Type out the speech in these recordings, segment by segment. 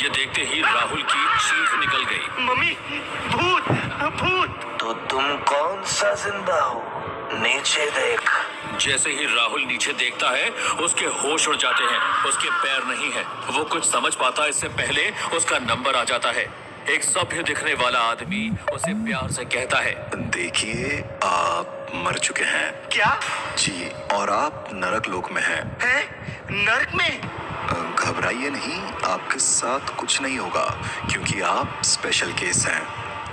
ये देखते ही राहुल की चीख निकल गई। मम्मी, भूत भूत। तो तुम कौन सा जिंदा हो? नीचे देख। जैसे ही राहुल नीचे देखता है उसके होश उड़ जाते हैं। उसके पैर नहीं है। वो कुछ समझ पाता इससे पहले उसका नंबर आ जाता है। एक सभ्य दिखने वाला आदमी उसे प्यार से कहता है, देखिए, आप मर चुके हैं। क्या? जी, और आप नरक लोक में हैं। है? नर्क में? घबराइए नहीं, आपके साथ कुछ नहीं होगा क्योंकि आप स्पेशल केस हैं।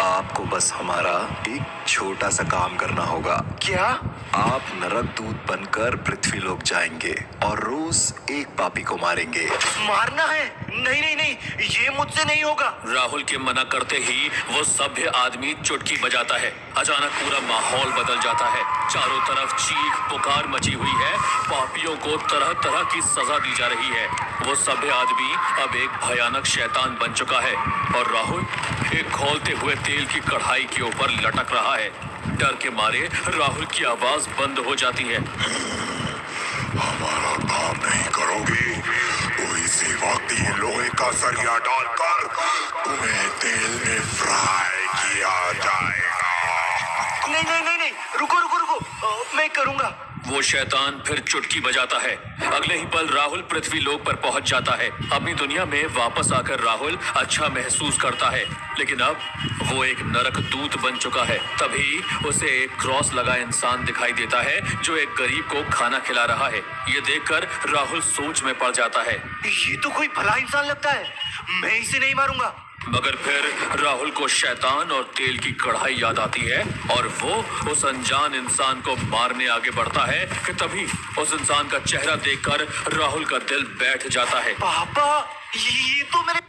आपको बस हमारा एक छोटा सा काम करना होगा। क्या? आप नरक दूत बनकर पृथ्वी लोक जाएंगे और रोज एक पापी को मारेंगे। मारना है? नहीं नहीं नहीं, ये मुझसे नहीं होगा। राहुल के मना करते ही वो सभ्य आदमी चुटकी बजाता है। अचानक पूरा माहौल बदल जाता है। चारों तरफ चीख पुकार मची हुई है। पापियों को तरह तरह की सजा दी जा रही है। वो सभ्य आदमी अब एक भयानक शैतान बन चुका है और राहुल एक खौलते हुए तेल की कढ़ाई के ऊपर लटक रहा है। डर के मारे राहुल की आवाज बंद हो जाती है। हमारा काम नहीं करोगी तो इसी वक्त ये लोहे का सरिया डालकर तुम्हें तेल में फ्राई किया जाएगा। नहीं नहीं नहीं नहीं, रुको रुको रुको, मैं करूंगा। वो शैतान फिर चुटकी बजाता है। अगले ही पल राहुल पृथ्वी लोक पर पहुंच जाता है। अपनी दुनिया में वापस आकर राहुल अच्छा महसूस करता है, लेकिन अब वो एक नरक दूत बन चुका है। तभी उसे एक क्रॉस लगा इंसान दिखाई देता है जो एक गरीब को खाना खिला रहा है। ये देखकर राहुल सोच में पड़ जाता है। ये तो कोई भला इंसान लगता है, मैं इसे नहीं मारूंगा। मगर फिर राहुल को शैतान और तेल की कढ़ाई याद आती है और वो उस अनजान इंसान को मारने आगे बढ़ता है कि तभी उस इंसान का चेहरा देखकर राहुल का दिल बैठ जाता है। पापा, ये तो मेरे